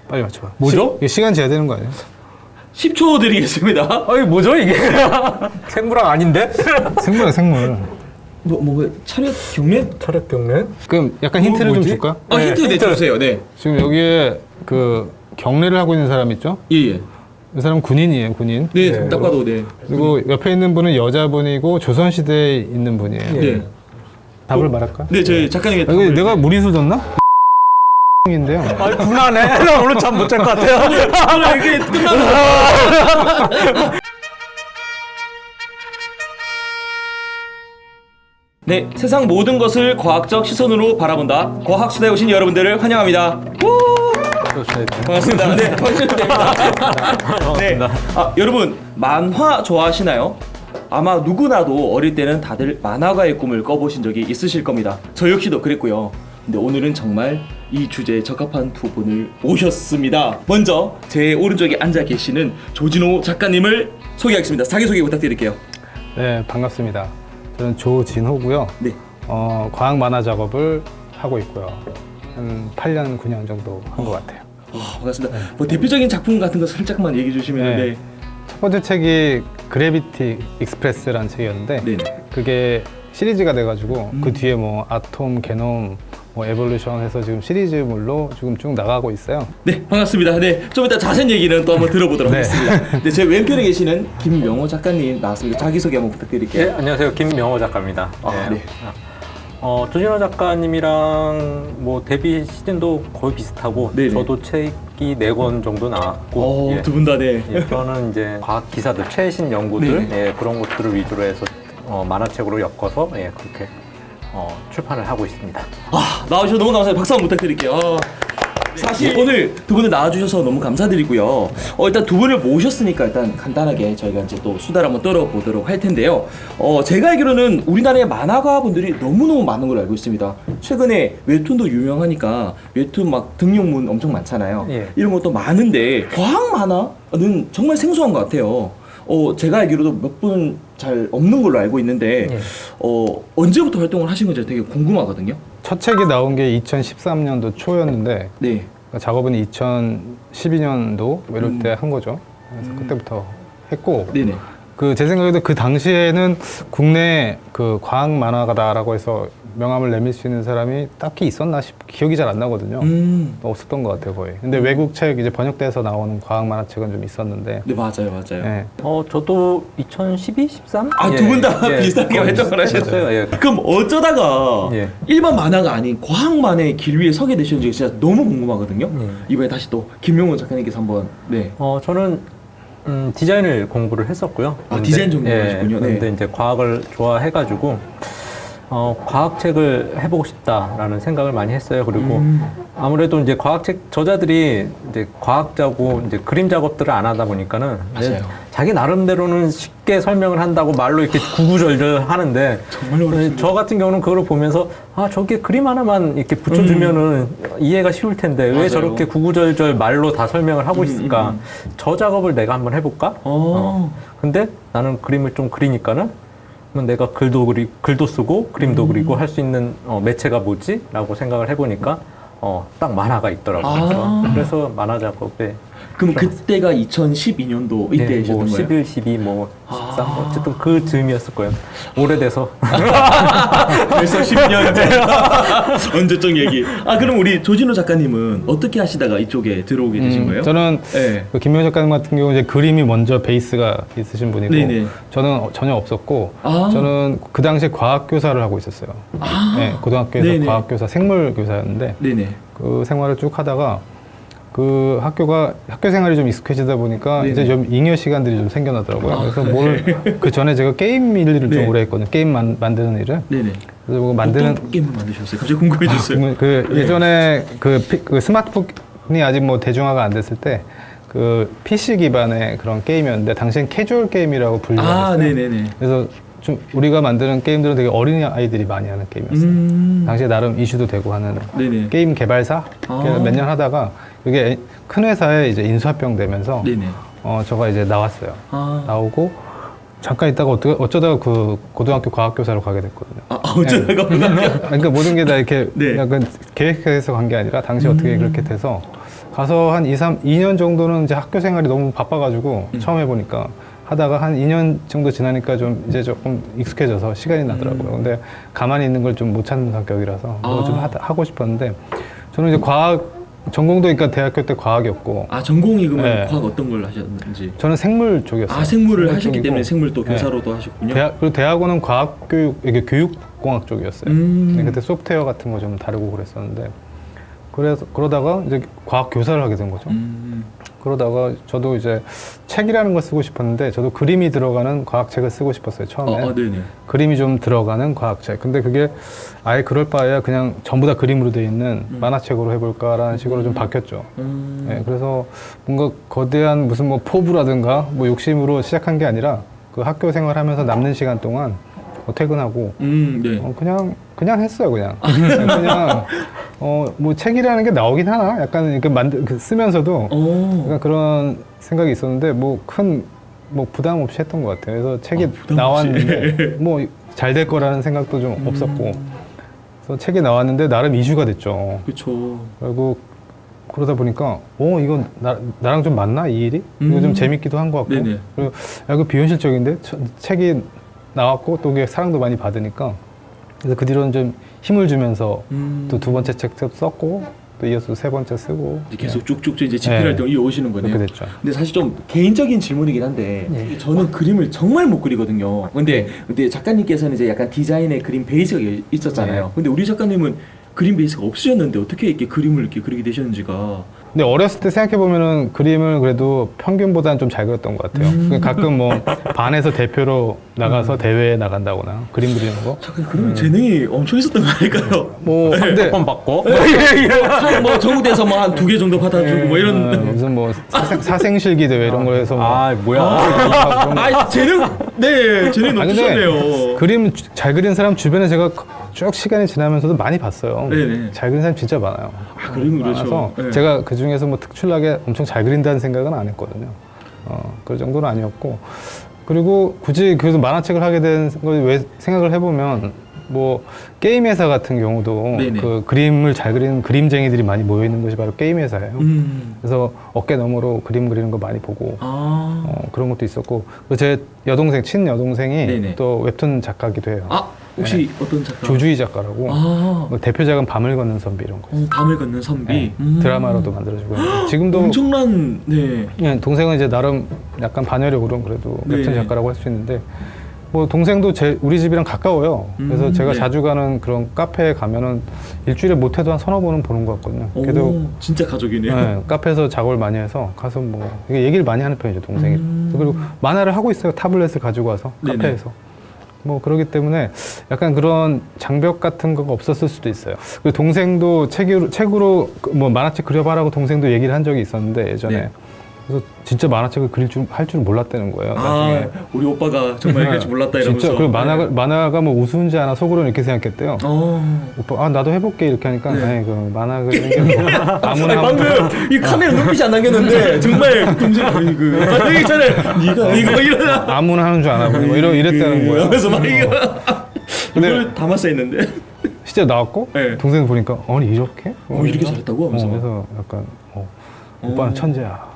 빨리 맞춰봐. 뭐죠? 이게 시간 제한되는 거 아니야? 10초 드리겠습니다. 아니 뭐죠 이게? 생물학 아닌데? 생물이야 생물. 뭐 차렷 경례? 철학 경례? 그럼 약간 힌트를 좀 줄까? 아 힌트 힌트. 내주세요. 네. 지금 여기에 그 경례를 하고 있는 사람 있죠? 예예. 이 사람은 군인이에요, 군인. 네, 네. 딱 봐도 네. 그리고 옆에 있는 분은 여자분이고 조선시대에 있는 분이에요. 네. 답을 말할까? 네, 저희 작가님의 아, 이거 내가 무리수 줬나? 인데요. 아 분하네. 나 오늘 잠 못 잘 것 같아요. 이게 끝나는 네, 세상 모든 것을 과학적 시선으로 바라본다. 과학수다에 오신 여러분들을 환영합니다. 반갑습니다. 네, 반갑습니다. 네, 여러분 만화 좋아하시나요? 아마 누구나도 어릴 때는 다들 만화가의 꿈을 꿔보신 적이 있으실 겁니다. 저 역시도 그랬고요. 근데 오늘은 정말 이 주제에 적합한 두 분을 모셨습니다. 먼저 제 오른쪽에 앉아 계시는 조진호 작가님을 소개하겠습니다. 자기소개 부탁드릴게요. 네, 반갑습니다. 저는 조진호고요. 네. 과학 만화 작업을 하고 있고요. 한 8년, 9년 정도 한 것 같아요. 반갑습니다. 뭐 대표적인 작품 같은 거 살짝만 얘기해 주시면 네. 첫 번째 책이 그래비티 익스프레스라는 책이었는데 네. 그게 시리즈가 돼가지고 그 뒤에 뭐 아톰, 게놈, 뭐 에볼루션 해서 지금 시리즈물로 지금 쭉 나가고 있어요. 네, 반갑습니다. 네, 좀 이따 자세한 얘기는 또 한번 들어보도록 네. 하겠습니다. 네, 제 왼편에 계시는 김명호 작가님 나왔습니다. 자기소개 한번 부탁드릴게요. 네, 안녕하세요 김명호 작가입니다. 네. 조진호 작가님이랑 뭐 데뷔 시즌도 거의 비슷하고 네네. 저도 책이 4권 정도 나왔고 예. 두 분 다 네. 예, 저는 이제 과학 기사들 최신 연구들 네네. 예, 그런 것들을 위주로 해서 만화책으로 엮어서 예, 그렇게 출판을 하고 있습니다. 나와주셔서 너무 감사해요. 박수 한번 부탁드릴게요. 사실 오늘 두 분을 나와주셔서 너무 감사드리고요. 일단 두 분을 모셨으니까 일단 간단하게 저희가 이제 또 수다를 한번 떨어보도록 할 텐데요. 제가 알기로는 우리나라의 만화가 분들이 너무너무 많은 걸로 알고 있습니다. 최근에 웹툰도 유명하니까 웹툰 막 등용문 엄청 많잖아요. 예. 이런 것도 많은데 과학 만화는 정말 생소한 것 같아요. 제가 알기로도 몇 분 잘 없는 걸로 알고 있는데 예. 언제부터 활동을 하신 건지 되게 궁금하거든요. 첫 책이 나온 게 2013년도 초였는데 네. 작업은 2012년도 이럴 때 한 거죠. 그래서 그때부터 했고 네네. 제 생각에도 그 당시에는 국내 그 과학 만화가다라고 해서 명함을 내밀 수 있는 사람이 딱히 있었나 기억이 잘 안 나거든요. 없었던 것 같아요 거의. 근데 외국 책 이제 번역돼서 나오는 과학 만화책은 좀 있었는데. 네, 맞아요. 예. 저도 2012, 13? 두 분 다 비슷하게 거의 활동을 하셨어요. 예. 그럼 어쩌다가 예. 일반 만화가 아닌 과학만의 길 위에 서게 되셨는지 진짜 너무 궁금하거든요. 이번에 다시 또 김명호 작가님께서 한번 네. 저는 디자인을 공부를 했었고요. 디자인 전공하셨군요. 그런데 네. 이제 과학을 좋아해가지고 과학책을 해보고 싶다라는 생각을 많이 했어요. 그리고 아무래도 이제 과학책 저자들이 이제 과학자고 이제 그림 작업들을 안 하다 보니까는 맞아요. 자기 나름대로는 쉽게 설명을 한다고 말로 이렇게 구구절절 하는데 정말 어렵습니다. 저 같은 경우는 그걸 보면서 저게 그림 하나만 이렇게 붙여주면은 이해가 쉬울 텐데 왜 맞아요. 저렇게 구구절절 말로 다 설명을 하고 있을까? 저 작업을 내가 한번 해볼까? 근데 나는 그림을 좀 그리니까는 그럼 내가 글도 쓰고 그림도 그리고 할 수 있는 매체가 뭐지? 라고 생각을 해보니까 딱 만화가 있더라고요. 그래서 만화 작업에 그럼 그때가 2012년도 이때셨던 뭐 거예요? 11, 12, 뭐 13, 어쨌든 그 즈음이었을 거예요. 오래돼서. 벌써 10년째 언제적 얘기. 그럼 우리 조진호 작가님은 어떻게 하시다가 이쪽에 들어오게 되신 거예요? 저는 네. 그 김명호 작가님 같은 경우 이제 그림이 먼저 베이스가 있으신 분이고 네네. 저는 전혀 없었고 아. 저는 그 당시에 과학 교사를 하고 있었어요. 네, 고등학교에서 네네. 과학 교사, 생물 교사였는데 네네. 그 생활을 쭉 하다가 그 학교 생활이 좀 익숙해지다 보니까 네네. 이제 좀 잉여 시간들이 좀 생겨나더라고요. 그래서 그 전에 제가 게임 일을 네. 좀 오래 했거든요. 게임 만드는 일을. 네네. 그래서 뭐 만드는 어떤 게임을 만드셨어요? 갑자기 궁금해졌어요. 예전에 그 스마트폰이 아직 뭐 대중화가 안 됐을 때 그 PC 기반의 그런 게임이었는데 당시엔 캐주얼 게임이라고 불리웠어요. 네네네. 그래서 좀 우리가 만드는 게임들은 되게 어린 아이들이 많이 하는 게임이었어요. 당시에 나름 이슈도 되고 하는 네네. 게임 개발사 몇 년 하다가 이게 큰 회사에 이제 인수합병 되면서 네네. 저가 이제 나왔어요. 나오고 잠깐 있다가 어쩌다가 그 고등학교 과학교사로 가게 됐거든요. 어쩌다가 그러니까 모든 게 다 이렇게 네. 약간 계획해서 간 게 아니라 당시 어떻게 그렇게 돼서 가서 한 2년 정도는 이제 학교 생활이 너무 바빠가지고 처음 해보니까 하다가 한 2년 정도 지나니까 좀 이제 조금 익숙해져서 시간이 나더라고요. 근데 가만히 있는 걸 좀 못 찾는 성격이라서 뭐 좀 하고 싶었는데 저는 이제 과학 전공도 그러니까 대학교 때 과학이었고 전공이 그러면 네. 과학 어떤 걸 하셨는지. 저는 생물 쪽이었어요. 생물을 하셨기 쪽이고. 때문에 생물 또 네. 교사로도 하셨군요. 그리고 대학원은 과학교육, 이게 교육공학 쪽이었어요. 근데 그때 소프트웨어 같은 거 좀 다루고 그랬었는데 그러다가 이제 과학 교사를 하게 된 거죠. 그러다가 저도 이제 책이라는 걸 쓰고 싶었는데 저도 그림이 들어가는 과학책을 쓰고 싶었어요. 처음에 네네. 그림이 좀 들어가는 과학책. 근데 그게 아예 그럴 바에야 그냥 전부 다 그림으로 돼 있는 만화책으로 해볼까라는 식으로 좀 바뀌었죠. 네, 그래서 뭔가 거대한 무슨 뭐 포부라든가 뭐 욕심으로 시작한 게 아니라 그 학교 생활하면서 남는 시간 동안 퇴근하고 네. 그냥 했어요. 그냥 뭐 책이라는 게 나오긴 하나 약간 이렇게 쓰면서도 약간 그런 생각이 있었는데 뭐 큰 뭐 부담 없이 했던 것 같아요. 그래서 책이 부담 나왔는데 뭐 잘 될 거라는 생각도 좀 없었고 그래서 책이 나왔는데 나름 이슈가 됐죠. 그렇죠. 그리고 그러다 보니까 이건 나랑 좀 맞나 이 일이? 이거 좀 재밌기도 한 것 같고 네네. 그리고 이거 비현실적인데 책이 나왔고 또 그게 사랑도 많이 받으니까 그래서 그 뒤로는 좀 힘을 주면서 또 두 번째 책도 썼고 또 이어서 세 번째 쓰고 계속 쭉쭉 이제 집필할 때 이어오시는 거네요. 그렇게 됐죠. 근데 사실 좀 개인적인 질문이긴 한데 저는 그림을 정말 못 그리거든요. 근데 작가님께서는 이제 약간 디자인의 그림 베이스가 있었잖아요. 근데 우리 작가님은 그림 베이스가 없으셨는데 어떻게 이렇게 그림을 이렇게 그리게 되셨는지가. 근데 어렸을 때 생각해 보면은 그림을 그래도 평균보다는 좀 잘 그렸던 것 같아요. 가끔 뭐 반에서 대표로 나가서 대회에 나간다거나 그림 그리는 거. 잠깐 그러면 재능이 엄청 있었던 거 아닐까요? 뭐 근데 번 받고 뭐 전국대에서 뭐 한 2개 정도 받아주고 뭐 이런. 무슨 뭐 사생실기 대회 이런 거 해서 뭐 뭐야. 재능 아니, 근데 높으셨네요. 그림 잘 그리는 사람 주변에 제가 쭉 시간이 지나면서도 많이 봤어요. 네네. 잘 그리는 사람 진짜 많아요. 그림 그렇죠. 많아서 네. 제가 그 중에서 뭐 특출나게 엄청 잘 그린다는 생각은 안 했거든요. 그 정도는 아니었고 그리고 굳이 그래서 만화책을 하게 된 걸 왜 생각을 해보면 뭐 게임 회사 같은 경우도 네네. 그 그림을 잘 그리는 그림쟁이들이 많이 모여 있는 것이 바로 게임 회사예요. 그래서 어깨 너머로 그림 그리는 거 많이 보고 그런 것도 있었고 그리고 제 여동생 친여동생이 네네. 또 웹툰 작가기도 해요. 혹시 어떤 작가? 조주희 작가라고 뭐 대표작은 밤을 걷는 선비 이런 거 밤을 걷는 선비. 네, 드라마로도 만들어주고 있는데 지금도 엄청난 동생은 이제 나름 약간 반여력으로 그래도 웹툰 네네. 작가라고 할 수 있는데 뭐 동생도 우리 집이랑 가까워요. 그래서 제가 네. 자주 가는 그런 카페에 가면은 일주일에 못해도 한 서너 번은 보는 것 같거든요. 그래도 진짜 가족이네요. 네, 카페에서 작업을 많이 해서 가서 뭐 이게 얘기를 많이 하는 편이죠 동생이. 그리고 만화를 하고 있어요. 타블렛을 가지고 와서 네네. 카페에서. 뭐 그러기 때문에 약간 그런 장벽 같은 거가 없었을 수도 있어요. 그리고 동생도 책으로 뭐 만화책 그려봐라고 동생도 얘기를 한 적이 있었는데 예전에. 네. 그래서 진짜 만화책을 할 줄 몰랐다는 거예요. 나중에. 우리 오빠가 정말 할 줄 몰랐다 이러면서. 진짜 그리고 만화가 뭐 우스운지 않아 속으로는 이렇게 생각했대요. 오빠 나도 해볼게 이렇게 하니까 아이 그 만화 그리는 게 뭐 아무나 방금 이 카메라 눈빛이 안 남겼는데 정말 동생이 그 있잖아요. 네가 이러나. 아무나 하는 줄 아나 뭐 이랬다는 거예요. 그래서 막 이거 근데 이걸 담았어 했는데. 실제 나왔고 네. 동생 보니까 아니 이렇게? 이렇게 잘했다고 하면서. 그래서 약간 오빠는 천재야.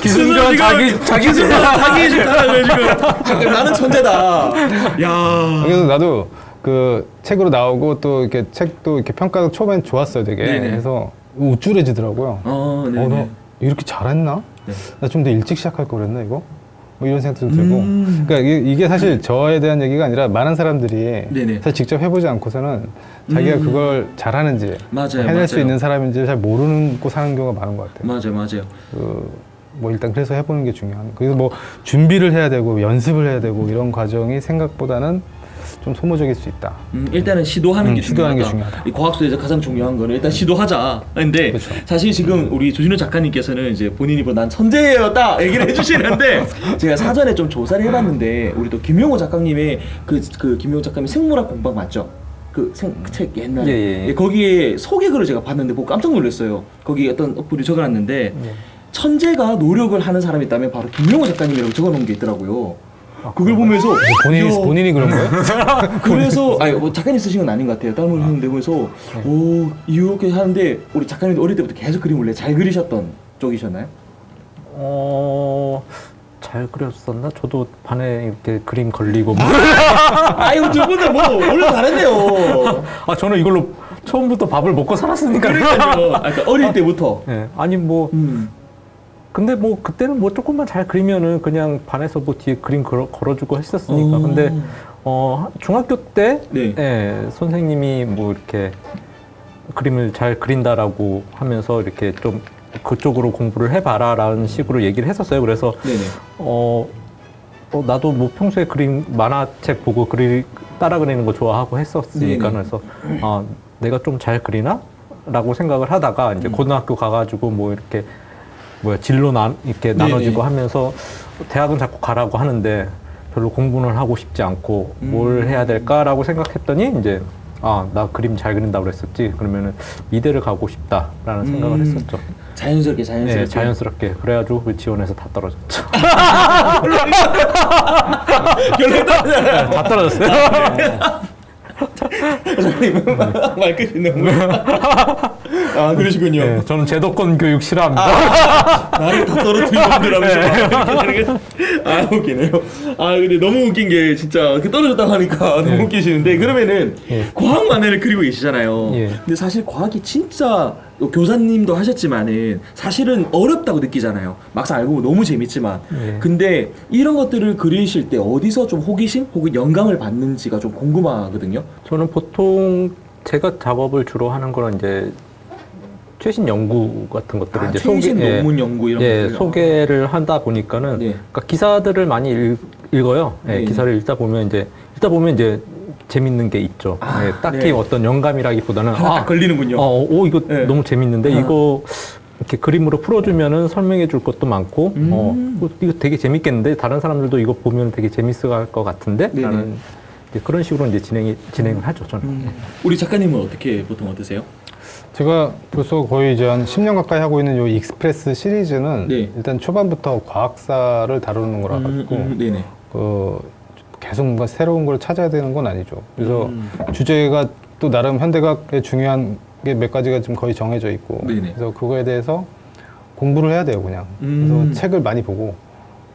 기승전 자기 집 하라고 지금 나는 천재다. 야. 그래서 나도 그 책으로 나오고 또 이렇게 책도 이렇게 평가도 처음엔 좋았어요, 되게. 네네. 그래서 우쭐해지더라고요. 네네. 너 이렇게 잘했나? 네. 나 좀 더 일찍 시작할 걸 그랬나 이거? 뭐 이런 생각도 좀 들고. 그러니까 이게 사실 저에 대한 얘기가 아니라 많은 사람들이 네네. 사실 직접 해보지 않고서는 자기가 그걸 잘하는지 해낼 수 있는 사람인지 잘 모르고 사는 경우가 많은 것 같아요. 맞아요. 뭐 일단 그래서 해보는 게 중요한. 그래서 뭐 준비를 해야 되고 연습을 해야 되고 이런 과정이 생각보다는 좀 소모적일 수 있다. 일단은 시도하는 게 시도하는 중요하다. 게 중요하다. 이 과학소에서 가장 중요한 거는 일단 시도하자. 근데 그렇죠. 사실 지금 우리 조진우 작가님께서는 이제 본인이 뭐 난 천재였다 얘기를 해주시는데 제가 사전에 좀 조사를 해봤는데 우리 또 김용호 작가님의 그 김용호 작가님 생물학 공방 맞죠? 그 책 옛날에 예. 거기에 소개글을 제가 봤는데 보고 깜짝 놀랐어요. 거기 어떤 어플이 적어놨는데 천재가 노력을 하는 사람이 있다면 바로 김명호 작가님이라고 적어놓은 게 있더라고요. 그걸 보면서 본인이 그런 거예요? 그래서 아니 뭐 작가님 쓰신 건 아닌 것 같아요. 다른 분 했는데 그래서 오 이렇게 하는데 우리 작가님도 어릴 때부터 계속 그림 원래 잘 그리셨던 쪽이셨나요? 잘 그렸었나? 저도 반에 이렇게 그림 걸리고 뭐. 아이고 두 분은 뭐 원래 잘했네요. 아 저는 이걸로 처음부터 밥을 먹고 살았으니까. 그러니까요. 그러니까 어릴 때부터. 네, 아니 뭐 근데 뭐 그때는 뭐 조금만 잘 그리면은 그냥 반에서 뭐 뒤에 그림 걸어주고 했었으니까. 근데 중학교 때 네. 예, 선생님이 뭐 이렇게 그림을 잘 그린다라고 하면서 이렇게 좀 그쪽으로 공부를 해봐라라는 식으로 얘기를 했었어요. 그래서 네네. 나도 뭐 평소에 그림 만화책 보고 따라 그리는 거 좋아하고 했었으니까. 네네. 그래서 내가 좀 잘 그리나? 라고 생각을 하다가 이제 고등학교 가가지고 뭐 이렇게 진로 이렇게 나눠지고 하면서 대학은 자꾸 가라고 하는데 별로 공부는 하고 싶지 않고 뭘 해야 될까라고 생각했더니 이제 나 그림 잘 그린다고 그랬었지. 그러면은 미대를 가고 싶다라는 생각을 했었죠. 자연스럽게. 네, 자연스럽게. 그래가지고 그 지원해서 다 떨어졌죠. 결론 다 떨어졌어요. 작가님 말 끝이 너무. 아 그러시군요. 네, 저는 제도권 교육 싫어합니다. 나를 다 떨어뜨린 분들 하면서 아 웃기네요. 아 근데 너무 웃긴 게 진짜 떨어졌다고 하니까 너무 웃기시는데 그러면은 과학 만화를 그리고 계시잖아요. 근데 사실 과학이 진짜 교사님도 하셨지만은 사실은 어렵다고 느끼잖아요. 막상 알고 보면 너무 재밌지만 근데 이런 것들을 그리실 때 어디서 좀 호기심 혹은 영감을 받는지가 좀 궁금하거든요. 저는 보통 제가 작업을 주로 하는 거는 이제 최신 연구 같은 것들을 이제 최신 논문 연구 이런 것들 소개를 하다 보니까는 그러니까 기사들을 많이 읽어요. 기사를 읽다 보면 이제 재밌는 게 있죠. 딱히 어떤 영감이라기보다는 딱 걸리는군요. 이거 너무 재밌는데 이거 이렇게 그림으로 풀어주면은 설명해 줄 것도 많고 이거 되게 재밌겠는데 다른 사람들도 이거 보면 되게 재밌을 것 같은데 라는 이제 그런 식으로 이제 진행을 하죠. 저는. 우리 작가님은 어떻게 보통 어떠세요? 제가 벌써 거의 이제 한 10년 가까이 하고 있는 이 익스프레스 시리즈는 일단 초반부터 과학사를 다루는 거라 가지고 계속 뭔가 새로운 걸 찾아야 되는 건 아니죠. 그래서 주제가 또 나름 현대과학의 중요한 게 몇 가지가 지금 거의 정해져 있고 그래서 그거에 대해서 공부를 해야 돼요, 그냥. 그래서 책을 많이 보고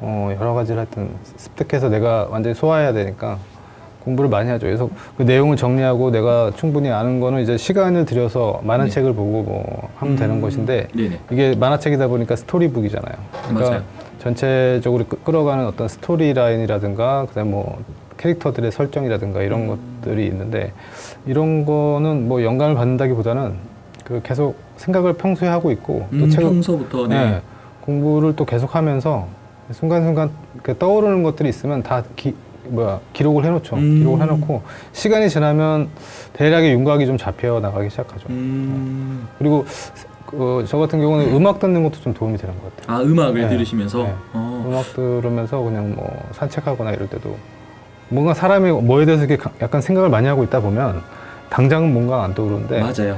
여러 가지를 하여튼 습득해서 내가 완전히 소화해야 되니까 공부를 많이 하죠. 그래서 그 내용을 정리하고 내가 충분히 아는 거는 이제 시간을 들여서 만화책을 보고 뭐 하면 되는 것인데 이게 만화책이다 보니까 스토리북이잖아요. 그러니까 맞아요. 전체적으로 끌어가는 어떤 스토리라인이라든가 그다음 뭐 캐릭터들의 설정이라든가 이런 것들이 있는데 이런 거는 뭐 영감을 받는다기보다는 그 계속 생각을 평소에 하고 있고 또 책을 평소부터 공부를 또 계속 하면서 순간순간 떠오르는 것들이 있으면 다 기록을 해놓죠. 기록을 해놓고 시간이 지나면 대략의 윤곽이 좀 잡혀 나가기 시작하죠. 그리고 저 같은 경우는 음악 듣는 것도 좀 도움이 되는 것 같아요. 아 음악을 들으시면서? 음악 들으면서 그냥 뭐 산책하거나 이럴 때도 뭔가 사람이 뭐에 대해서 이렇게 약간 생각을 많이 하고 있다 보면 당장은 뭔가 안 떠오르는데 맞아요.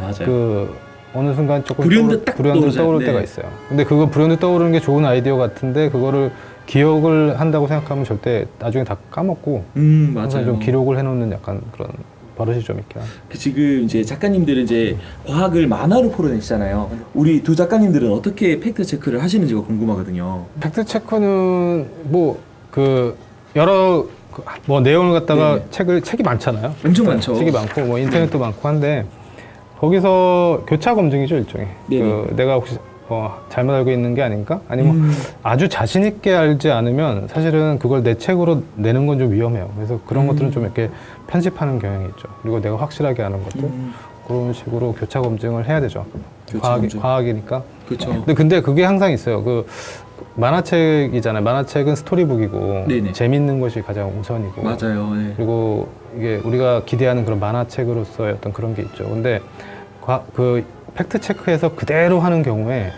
어느 순간 조금 불현듯 떠오를 때가 있어요. 근데 그거 불현듯 떠오르는 게 좋은 아이디어 같은데 그거를 기억을 한다고 생각하면 절대 나중에 다 까먹고 항상 좀 기록을 해놓는 약간 그런 버릇이 좀 있긴 합니다. 지금 이제 작가님들은 이제 과학을 만화로 풀어내시잖아요. 우리 두 작가님들은 어떻게 팩트 체크를 하시는지가 궁금하거든요. 팩트 체크는 여러 내용을 갖다가 책이 많잖아요. 엄청 많죠. 책이 많고 뭐 인터넷도 많고 한데 거기서 교차 검증이죠, 일종의. 내가 혹시 잘못 알고 있는 게 아닌가? 아니면 아주 자신 있게 알지 않으면 사실은 그걸 내 책으로 내는 건 좀 위험해요. 그래서 그런 것들은 좀 이렇게 편집하는 경향이 있죠. 그리고 내가 확실하게 아는 것들 그런 식으로 교차 검증을 해야 되죠. 과학이니까. 그렇죠. 근데 그게 항상 있어요. 만화책이잖아요. 만화책은 스토리북이고 재밌는 것이 가장 우선이고. 맞아요. 그리고 이게 우리가 기대하는 그런 만화책으로서의 어떤 그런 게 있죠. 근데 팩트 체크해서 그대로 하는 경우에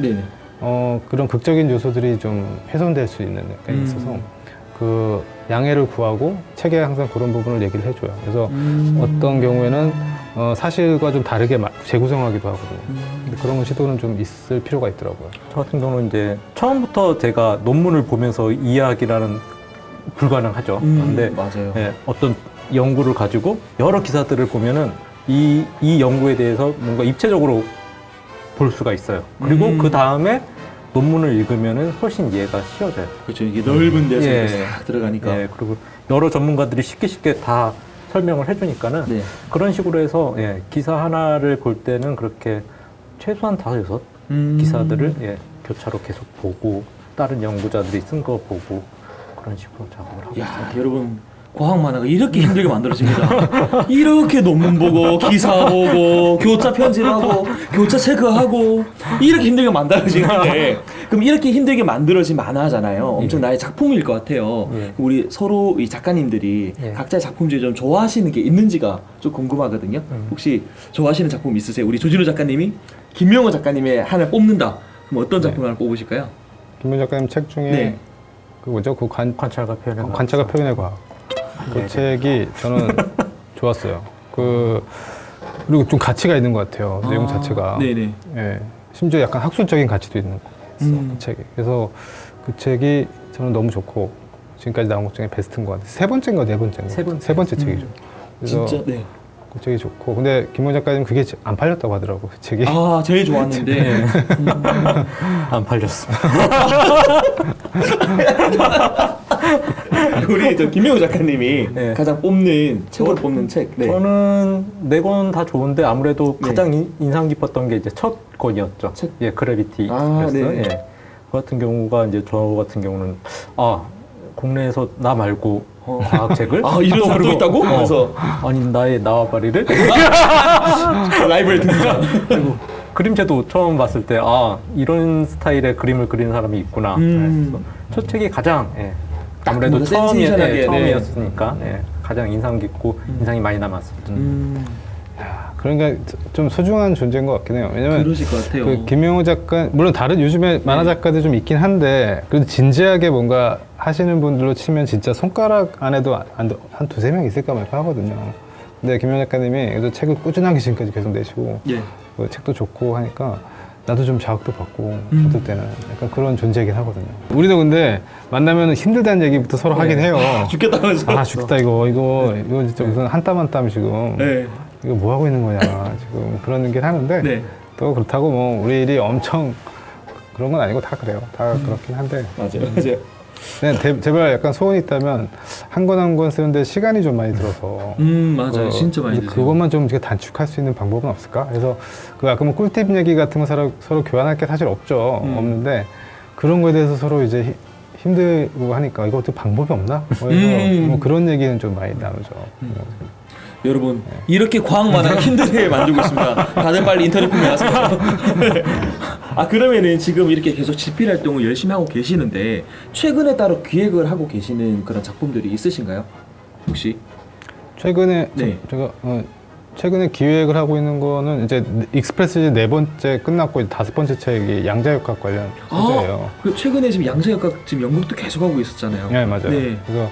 그런 극적인 요소들이 좀 훼손될 수 있는 게 있어서 양해를 구하고 책에 항상 그런 부분을 얘기를 해줘요. 그래서 어떤 경우에는 사실과 좀 다르게 재구성하기도 하거든요. 근데 그런 시도는 좀 있을 필요가 있더라고요. 저 같은 경우는 이제 처음부터 제가 논문을 보면서 이해하기라는 불가능하죠. 근데 맞아요. 예, 어떤 연구를 가지고 여러 기사들을 보면은 이 연구에 대해서 뭔가 입체적으로 볼 수가 있어요. 그리고 그 다음에 논문을 읽으면은 훨씬 이해가 쉬워져요. 그렇죠. 이게 넓은 데서 예. 이렇게 싹 들어가니까. 예, 그리고 여러 전문가들이 쉽게 다 설명을 해주니까는 네. 그런 식으로 해서 예, 기사 하나를 볼 때는 그렇게 최소한 5, 6 기사들을 예, 교차로 계속 보고 다른 연구자들이 쓴 거 보고 그런 식으로 작업을 하고 야, 있어요. 여러분 과학 만화가 이렇게 힘들게 만들어집니다. 이렇게 논문 보고 기사 보고 교차 편집하고 교차 체크하고 이렇게 힘들게 만들어지는데 그럼 이렇게 힘들게 만들어진 만화잖아요. 엄청 나의 작품일 것 같아요. 예. 우리 서로 이 작가님들이 예. 각자의 작품 중에 좀 좋아하시는 게 있는지가 좀 궁금하거든요. 혹시 좋아하시는 작품 있으세요? 우리 조진우 작가님이 김명호 작가님의 하나 뽑는다. 그럼 어떤 작품 하나 뽑으실까요? 김문 작가님 책 중에 네. 그 뭐죠? 그 관찰과 표현의 과학. 관찰과 표현의 과학. 그 네. 책이 저는 좋았어요. 그리고 좀 가치가 있는 것 같아요. 내용 자체가. 네네. 예. 심지어 약간 학술적인 가치도 있는 것 같아요. 그 책이. 그래서 그 책이 저는 너무 좋고 지금까지 나온 것 중에 베스트인 것 같아요. 세 번째인가 네 번째인가? 세 번째. 책이죠. 그래서 진짜 네. 그 책이 좋고 근데 김문 작가님 그게 안 팔렸다고 하더라고 그 책이. 아 제일 좋았는데 안 팔렸습니다. 우리 저 김명호 작가님이 네. 가장 최고로 뽑는 책. 네. 저는 네 권 다 좋은데 아무래도 네. 가장 인상 깊었던 게 이제 첫 권이었죠. 책? 예, 그래비티 아, 익스프레스. 네. 예. 그 같은 경우가 이제 저 같은 경우는 국내에서 나 말고 과학책을 이런 사람도 그리고, 있다고? 그래서 아니 나의 나와바리를 라이브를 등장. 그리고 그림체도 처음 봤을 때 이런 스타일의 그림을 그리는 사람이 있구나. 그래서 첫 책이 가장 아무래도 뭔가 센세이션하게, 처음이었으니까 가장 인상 깊고 인상이 많이 남았었죠. 그러니까 좀 소중한 존재인 것 같긴 해요. 왜냐면 그러실 것 같아요. 그 김명호 작가 물론 다른 요즘에 만화 작가들 좀 있긴 한데 그래도 진지하게 뭔가 하시는 분들로 치면 진짜 손가락 안에도 한 두세 명 있을까 말까 하거든요. 근데 김명호 작가님이 그래도 책을 꾸준하게 지금까지 계속 내시고 예. 그 책도 좋고 하니까 나도 좀 자극도 받고 어떨 때는 약간 그런 존재이긴 하거든요. 우리도 근데 만나면 힘들다는 얘기부터 서로 하긴 해요. 죽겠다면서. 죽겠다 이거 진짜 무슨 한 땀 한 땀 지금 네. 이거 뭐 하고 있는 거냐 지금 그런 얘기를 하는데 네. 또 그렇다고 뭐 우리 일이 엄청 그런 건 아니고 다 그래요. 다 그렇긴 한데 맞아요. 그냥 제발 약간 소원이 있다면 한 권 한 권 쓰는데 시간이 좀 많이 들어서 맞아요. 진짜 많이 드세요. 그것만 좀 이렇게 단축할 수 있는 방법은 없을까? 그래서 그 아까 뭐 꿀팁 얘기 같은 거 서로 교환할 게 사실 없죠. 없는데 그런 거에 대해서 서로 이제 힘들고 하니까 이거 어떻게 방법이 없나? 그래서 뭐 그런 얘기는 좀 많이 나누죠. 여러분 이렇게 과학 만화가 힘들게 만들고 있습니다. 다들 빨리 인터넷 구매하세요. 그러면은 지금 이렇게 계속 집필 활동을 열심히 하고 계시는데 최근에 따로 기획을 하고 계시는 그런 작품들이 있으신가요? 혹시? 최근에 네. 제가 최근에 기획을 하고 있는 거는 이제 익스프레스 네 번째 끝났고 이제 다섯 번째 책이 양자역학 관련 소재예요. 그 최근에 지금 양자역학 지금 연극도 계속 하고 있었잖아요. 네 맞아요. 네. 그래서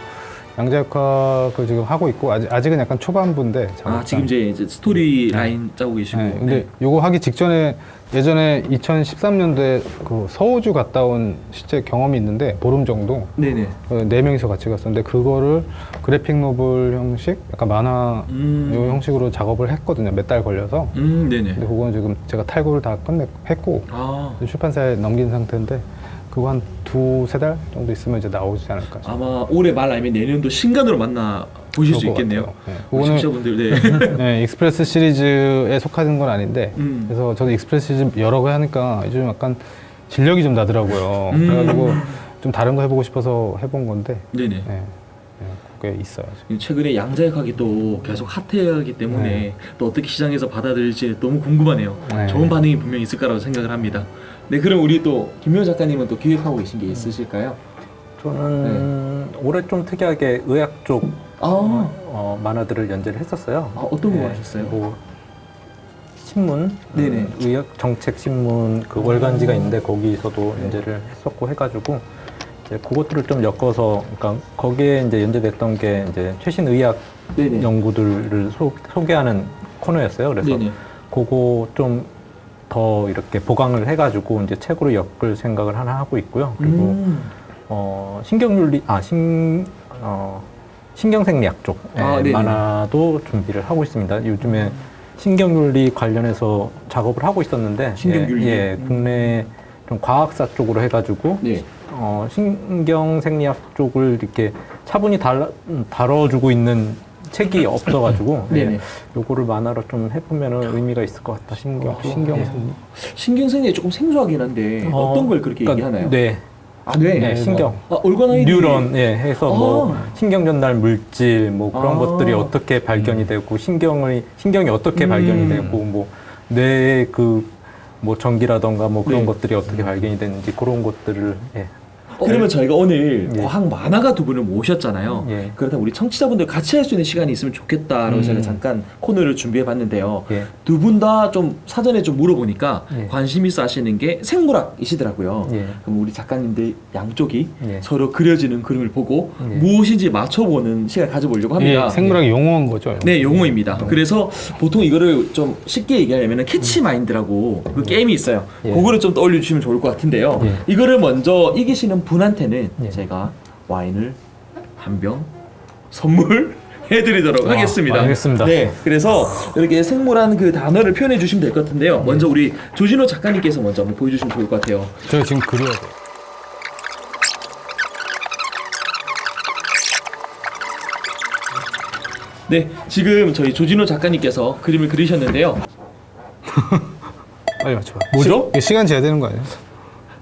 양자역학을 지금 하고 있고 아직은 약간 초반부인데 지금 이제 스토리 라인 짜고 계시고. 네, 근데 요거 하기 직전에 예전에 2013년도에 그 서호주 갔다 온 실제 경험이 있는데 보름 정도 네네. 네 명이서 같이 갔었는데 그거를 그래픽 노블 형식, 약간 만화 요 형식으로 작업을 했거든요. 몇 달 걸려서. 네네. 근데 그거는 지금 제가 탈고를 다 했고 출판사에 넘긴 상태인데 그거 한 두세 달 정도 있으면 이제 나오지 않을까 싶어요. 아마 올해 말 아니면 내년도 신간으로 만나 보실 수 있겠네요. 그거는 시청자분들. 네, 익스프레스 시리즈에 속하는 건 아닌데 그래서 저도 익스프레스 시리즈 여러 거 하니까 요즘 약간 진력이 좀 나더라고요. 그래가지고 좀 다른 거 해보고 싶어서 해본 건데 네네. 그게 있어요. 최근에 양자역학이 또 계속 핫해하기 때문에 또 어떻게 시장에서 받아들일지 너무 궁금하네요. 네. 좋은 반응이 분명히 있을 거라고 생각을 합니다. 네, 그럼 우리 또 김명호 작가님은 또 기획하고 계신 게 있으실까요? 저는 올해 좀 특이하게 의학 쪽 만화들을 연재를 했었어요. 어떤 거 하셨어요? 뭐 신문, 네네. 의학 정책 신문 그 월간지가 있는데 거기서도 연재를 했었고 해가지고 이제 그것들을 좀 엮어서, 그러니까 거기에 이제 연재됐던 게 이제 최신 의학 네네. 연구들을 소개하는 코너였어요. 그래서 네네. 그거 좀 더 이렇게 보강을 해가지고 이제 책으로 엮을 생각을 하나 하고 있고요. 그리고 신경윤리, 신경생리학 쪽 네네. 만화도 준비를 하고 있습니다. 요즘에 신경윤리 관련해서 작업을 하고 있었는데, 신경윤리. 예, 국내 좀 과학사 쪽으로 해가지고 네. 신경생리학 쪽을 이렇게 차분히 다뤄주고 있는 책이 없어가지고 네네. 요거를 만화로 좀 해보면 의미가 있을 것 같다. 신경생리. 신경생리 조금 생소하긴 한데 어떤 걸 그렇게 얘기하나요? 네. 네. 네, 신경. 올가나이드. 뉴런, 예, 해서 뭐 신경 전달 물질 뭐 그런 것들이 어떻게 발견이 되고 신경이 어떻게 발견이 되고 뭐 뇌의 뭐 전기라던가 뭐 그런 네. 것들이 어떻게 발견이 되는지 그런 것들을 예. 그러면 저희가 오늘 예. 과학 만화가 두 분을 모셨잖아요. 예. 그렇다면 우리 청취자분들 같이 할 수 있는 시간이 있으면 좋겠다라고 제가 잠깐 코너를 준비해 봤는데요. 예. 두 분 다 좀 사전에 좀 물어보니까 예. 관심 있어 하시는 게 생물학이시더라고요. 예. 그럼 우리 작가님들 양쪽이 예. 서로 그려지는 그림을 보고 예. 무엇인지 맞춰보는 시간 가져보려고 합니다. 예, 생물학 용어인 거죠. 네, 용어입니다. 그래서 보통 이거를 좀 쉽게 얘기하려면 캐치 마인드라고 그 게임이 있어요. 예. 그거를 좀 떠올려 주시면 좋을 것 같은데요. 예. 이거를 먼저 이기시는 분한테는 예. 제가 와인을 한 병 선물 해드리도록 하겠습니다. 알겠습니다. 네, 그래서 이렇게 생물한 그 단어를 표현해 주시면 될 것 같은데요. 먼저 우리 조진호 작가님께서 먼저 한번 보여주시면 좋을 것 같아요. 저 지금 그려야 돼. 네, 지금 저희 조진호 작가님께서 그림을 그리셨는데요. 빨리 맞춰봐. 뭐죠? 이게 시간 제한 되는 거 아니에요?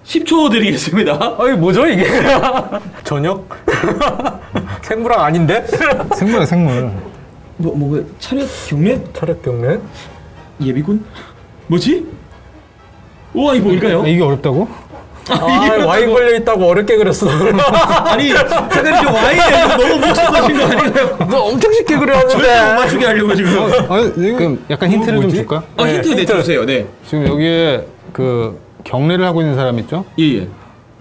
10초 드리겠습니다. 아니 뭐죠 이게? 저녁? 생물학 아닌데? 생물이야, 생물. 뭔가 차렷 경례? 철학 경례? 예비군? 뭐지? 우와 이거 뭘까요? 이게 어렵다고? 와인 걸려 있다고 어렵게 그렸어. 아니 잠깐 저 와인에 너무 묵직하신 거 아닌가요? 너 엄청 쉽게 절대 못 그렸는데. 맞추게 하려고 지금. 그럼 약간 힌트를 좀 뭐지? 줄까? 힌트 내주세요. 네. 지금 여기에 그 경례를 하고 있는 사람 있죠? 예예.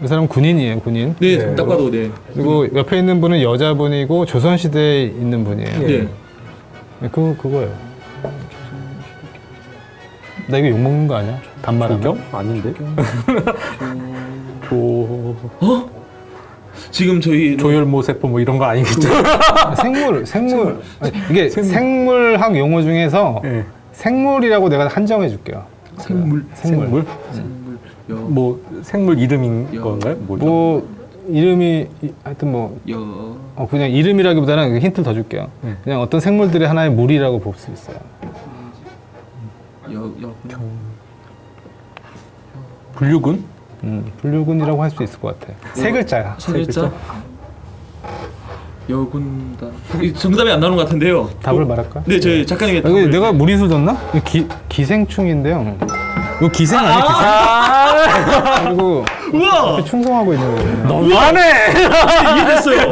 이 사람은 군인이에요, 군인. 네, 네. 딱 봐도 네. 그리고 옆에 있는 분은 여자분이고 조선시대에 있는 분이에요. 예. 네. 네, 그거예요. 나 이거 욕먹는 거 아니야? 단말하면? 조경? 아닌데? 지금 저희 조혈모 세포 뭐 이런 거 아니겠죠? 생물. 아니, 이게 생물학 용어 중에서 예. 생물이라고 내가 한정해 줄게요. 생물. 생물? 여. 뭐 생물 이름인 건가요? 뭐죠? 뭐 이름이 하여튼 뭐 여. 그냥 이름이라기보다는 힌트를 더 줄게요. 네. 그냥 어떤 생물들의 하나의 물이라고 볼 수 있어요. 여. 분류군? 분류군이라고 할 수 있을 것 같아. 세 글자야. 세 글자. 여군단. 이 정답이 안 나오는 것 같은데요. 답을 말할까? 네, 저희 작가님의 아, 이거 답을. 내가 무리수 줬나? 이거 기생충인데요. 이거 기생 아니야? 기생. 그리고 우와. 충성하고 있는 거예요. 너무하네! 이해됐어요.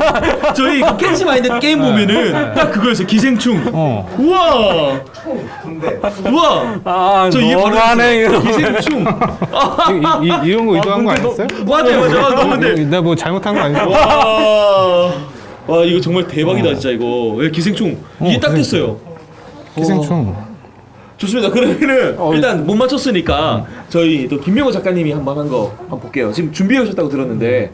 저희 그 캐치 마인드 게임 보면은 딱 그거였어요. 기생충. 우와. 우와. 저 이해 바로 너무하네 했어요. 이거. 기생충. 이런 거 의도한 거 아니었어요? 맞아요. 너무인데. 나 뭐 잘못한 거 아니야? 와 이거 정말 대박이다 진짜 이거. 왜 기생충? 이게 딱 됐어요. 기생충. 좋습니다. 그러면은 일단 못 맞췄으니까 저희 또 김명호 작가님이 한번 한 거 한번 볼게요. 지금 준비해 오셨다고 들었는데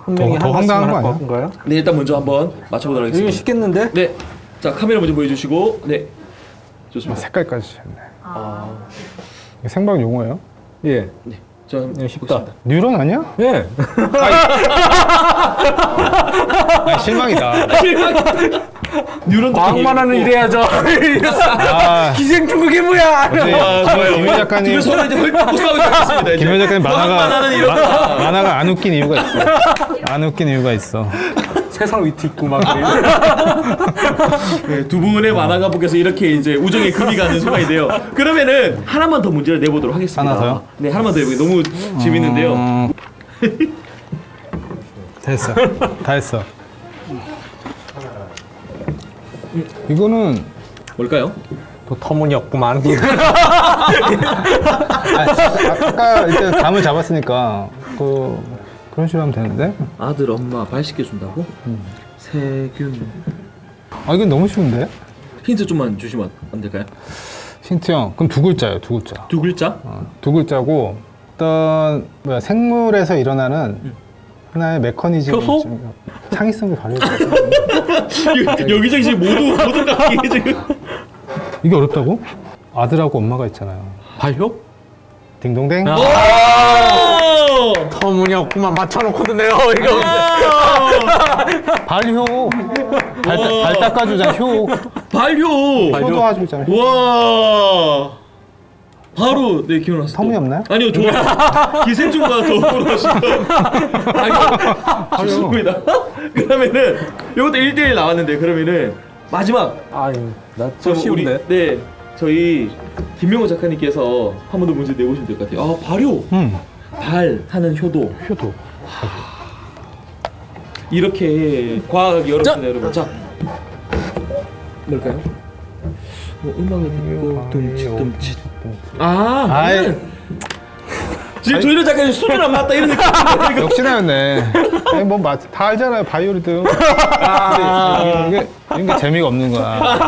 한 명이 더 한 황당한 거 말할 아니야? 건가요? 네 일단 먼저 한번 맞춰보도록 이거 하겠습니다. 쉽겠는데? 네, 자 카메라 먼저 보여주시고 네 좋습니다. 색깔까지 쳤네. 이게 생방 용어예요? 예. 네, 저 한번 예, 쉽다. 보겠습니다. 뉴런 아니야? 예. 아, 실망이다. 뉴런도 과학만 하는 이래야죠. 아, 기생충 그게 뭐야? 김효 작가님, 지금 서로 이제 헐떡 싸우고 있습니다. 이제. 김효 작가님 과학만 하는 이런 만화가 안 웃긴 이유가 있어. 안 웃긴 이유가 있어. 세상 위트 있고 막. 네, 두 분의 만화가 보께서 이렇게 이제 우정의 금이 가는 순간인데요. 그러면은 하나만 더 문제를 내보도록 하겠습니다. 하나 더요? 네, 하나만 더 해보기 너무 재밌는데요. 됐어. 다 했어. 이거는 뭘까요? 또 터무니없구만. 아까 일단 감을 잡았으니까 그런 식으로 하면 되는데. 아들 엄마 발 씻겨준다고? 세균. 아 이건 너무 쉬운데? 힌트 좀만 주시면 안 될까요? 힌트 형, 그럼 두 글자예요, 두 글자. 두 글자? 두 글자고 어떤 생물에서 일어나는 하나의 메커니즘, 효소? 창의성을 발휘해요. 여기저기 지금 모두 깎이게 지금. 이게 어렵다고? 아들하고 엄마가 있잖아요. 발효? 딩동댕. 아. 터무니없구만 맞춰놓고도 내가 이거 발효. 발 닦아주잖아. 효. 발효. 발효. 효 도와주잖아. 와. 바로 네 기억났어요. 터무니없나요? 아니요, 좋아요. 기생충과 더불어 지금. 아니, 좋습니다. 그러면은 이것도 1대1 나왔는데 그러면은 마지막 아유 나좀 저 쉬운데 네 저희 김명호 작가님께서 한 번 더 문제 내보시면 될 것 같아요. 아 발효. 발 하는 효도. 효도. 이렇게 과학이 어렵습니다, 여러분. 자, 뭘까요? 뭐 음악을 듣고 둠칫. 아, 아이. 지금 조인호 작가님 수준 안 맞다 이런 느낌. 역시나였네. 다 알잖아요. 바이오리듬. 이게 재미가 없는 거야.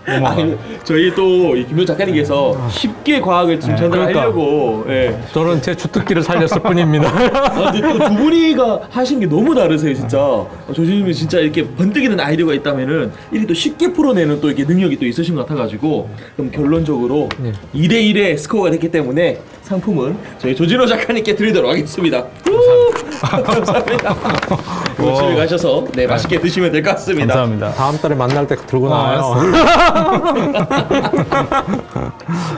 아니, 저희 또 이 김효 작가님께서 쉽게 과학을 좀 전달하려고. 예. 저는 제 주특기를 살렸을 뿐입니다. 아, 근데 또 두 분이가 하시는 게 너무 다르세요, 진짜. 조진님이 진짜 이렇게 번뜩이는 아이디어가 있다면은 이렇게 또 쉽게 풀어내는 또 이렇게 능력이 또 있으신 것 같아가지고 그럼 결론적으로 네. 2대1의 스코어가 됐기 때문에 상품은 저희 조진호 작가님께 드리도록 하겠습니다. 감사합니다. 집에 가셔서 네, 맛있게 드시면 될 것 같습니다. 감사합니다. 다음 달에 만날 때 들고 나와요.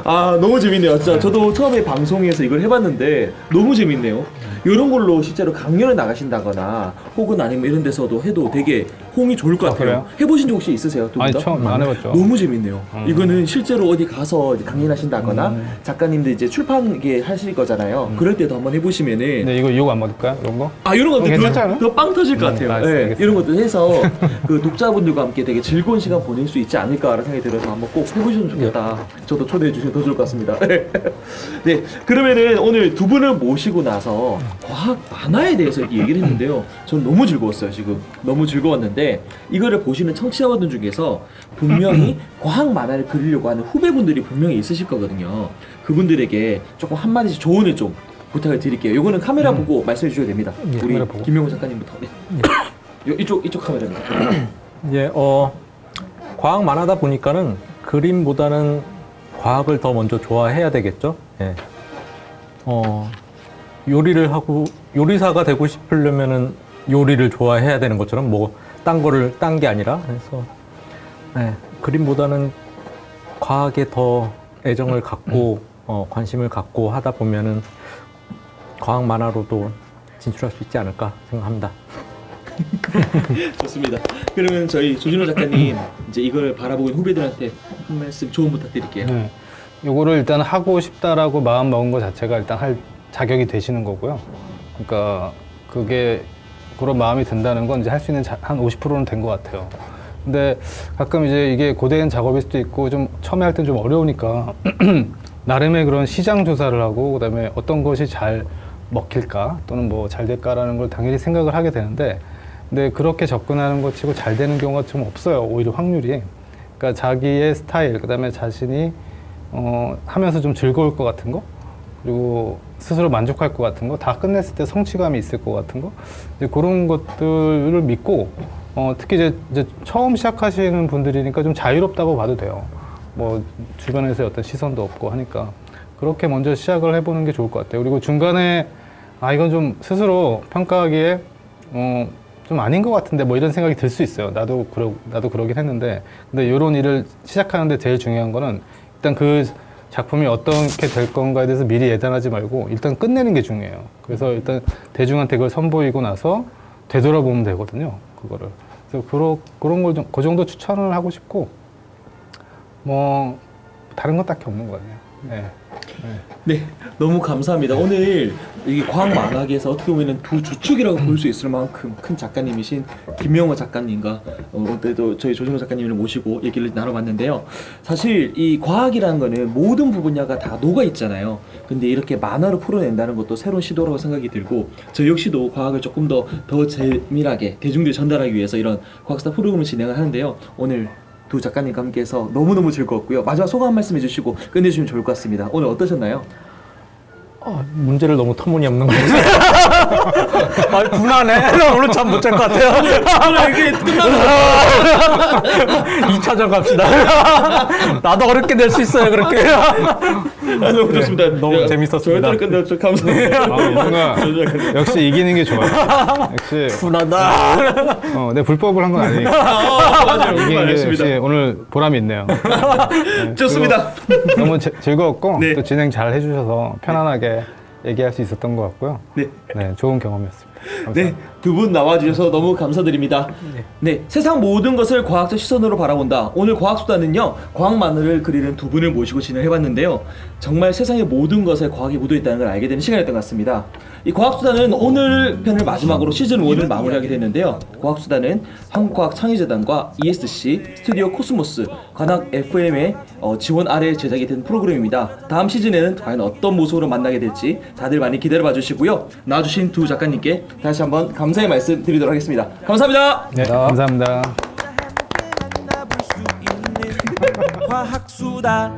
아 너무 재밌네요. 진짜 저도 처음에 방송에서 이걸 해봤는데 너무 재밌네요. 이런 걸로 실제로 강연을 나가신다거나 혹은 아니면 이런 데서도 해도 되게 호응이 좋을 것 같아요. 그래요? 해보신 적 혹시 있으세요? 두 분 아니 다? 처음 안 해봤죠. 너무 재밌네요. 이거는 실제로 어디 가서 이제 강연하신다거나 작가님들 이제 출판계 하실 거잖아요. 그럴 때도 한번 해보시면은 네, 이거 안 먹을까요? 이런 거? 아 이런 것도 괜찮지 않아요? 더 빵 터질 것 같아요. 알겠습니다. 네, 이런 것도 해서 그 독자분들과 함께 되게 즐거운 시간 보낼 수 있지 않을까라는 생각이 들어서 한번 꼭 해보시면 좋겠다. 저도 초대해 주시면 더 좋을 것 같습니다. 네, 그러면은 오늘 두 분을 모시고 나서 과학 만화에 대해서 이렇게 얘기를 했는데요. 저는 너무 즐거웠어요. 지금 너무 즐거웠는데 이거를 보시는 청취자분들 중에서 분명히 과학 만화를 그리려고 하는 후배분들이 분명히 있으실 거거든요. 그분들에게 조금 한마디씩 조언을 좀 부탁을 드릴게요. 요거는 카메라 보고 말씀해 주셔도 됩니다. 예, 우리 카메라 보고. 김명호 작가님부터. 네. 이쪽 카메라입니다. 이제 과학 만화다 보니까는 그림보다는 과학을 더 먼저 좋아해야 되겠죠. 예. 요리를 하고 요리사가 되고 싶으려면은 요리를 좋아해야 되는 것처럼 뭐 딴 게 아니라 그래서 네, 그림보다는 과학에 더 애정을 갖고 관심을 갖고 하다 보면은 과학 만화로도 진출할 수 있지 않을까 생각합니다. 좋습니다. 그러면 저희 조진호 작가님 이제 이걸 바라보고 있는 후배들한테 한 말씀 조언 부탁드릴게요. 네. 요거를 일단 하고 싶다라고 마음 먹은 것 자체가 일단 할 자격이 되시는 거고요. 그러니까 그게 그런 마음이 든다는 건 이제 할 수 있는 한 50%는 된 것 같아요. 근데 가끔 이제 이게 고된 작업일 수도 있고 좀 처음에 할 땐 좀 어려우니까 나름의 그런 시장 조사를 하고 그다음에 어떤 것이 잘 먹힐까 또는 뭐 잘 될까라는 걸 당연히 생각을 하게 되는데 근데 그렇게 접근하는 것 치고 잘 되는 경우가 좀 없어요. 오히려 확률이. 그러니까 자기의 스타일 그다음에 자신이 하면서 좀 즐거울 것 같은 거 그리고 스스로 만족할 것 같은 거 다 끝냈을 때 성취감이 있을 것 같은 거 이제 그런 것들을 믿고 특히 이제 처음 시작하시는 분들이니까 좀 자유롭다고 봐도 돼요. 뭐 주변에서 어떤 시선도 없고 하니까 그렇게 먼저 시작을 해보는 게 좋을 것 같아요. 그리고 중간에 이건 좀 스스로 평가하기에 좀 아닌 것 같은데 뭐 이런 생각이 들 수 있어요. 나도 그러긴 했는데 근데 이런 일을 시작하는데 제일 중요한 거는 일단 그 작품이 어떻게 될 건가에 대해서 미리 예단하지 말고 일단 끝내는 게 중요해요. 그래서 일단 대중한테 그걸 선보이고 나서 되돌아보면 되거든요. 그거를. 그래서 그런 걸 좀 그 정도 추천을 하고 싶고 뭐 다른 건 딱히 없는 것 같네요. 네. 네, 너무 감사합니다. 오늘 이 과학 만화계에서 어떻게 보면 두 주축이라고 볼 수 있을 만큼 큰 작가님이신 김명호 작가님과 오늘도 저희 조진호 작가님을 모시고 얘기를 나눠봤는데요. 사실 이 과학이라는 거는 모든 분야가 다 녹아 있잖아요. 근데 이렇게 만화로 풀어낸다는 것도 새로운 시도라고 생각이 들고 저 역시도 과학을 조금 더 재미나게 대중들에 전달하기 위해서 이런 과학스타 프로그램을 진행을 하는데요. 오늘 두 작가님과 함께해서 너무너무 즐거웠고요. 마지막 소감 한 말씀 해주시고 끝내주시면 좋을 것 같습니다. 오늘 어떠셨나요? 문제를 너무 터무니없는 거 같아요. 아, 분하네. 나 오늘 잠 못 잘 것 같아요. 이게 끝나는 2차전 갑시다. 나도 어렵게 낼 수 있어요, 그렇게. 너무 좋습니다. 너무 재밌었습니다. 저희들 끝내줘 감사합니다. 뭔가 역시 이기는 게 좋아요. 역시 분하다. 내 불법을 한 건 아니니까 맞아요. 이기는 게 알겠습니다. 역시 오늘 보람이 있네요. 네, 좋습니다. 그리고 너무 즐거웠고 네. 또 진행 잘 해주셔서 편안하게 얘기할 수 있었던 것 같고요. 네. 네, 좋은 경험이었습니다. 감사합니다. 네, 두 분 나와주셔서 너무 감사드립니다. 네, 세상 모든 것을 과학적 시선으로 바라본다. 오늘 과학수다는요, 과학만을 그리는 두 분을 모시고 진행해봤는데요. 정말 세상의 모든 것에 과학이 묻어있다는 걸 알게 되는 시간이었던 것 같습니다. 이 과학수다는 오늘 편을 마지막으로 시즌1을 마무리하게 됐는데요. 과학수다는 한국과학창의재단과 ESC, 스튜디오 코스모스, 관악 FM의 지원 아래 제작이 된 프로그램입니다. 다음 시즌에는 과연 어떤 모습으로 만나게 될지 다들 많이 기다려봐 주시고요. 나와주신 두 작가님께 다시 한번 감사의 말씀 드리도록 하겠습니다. 감사합니다. 네, 감사합니다. 과학수다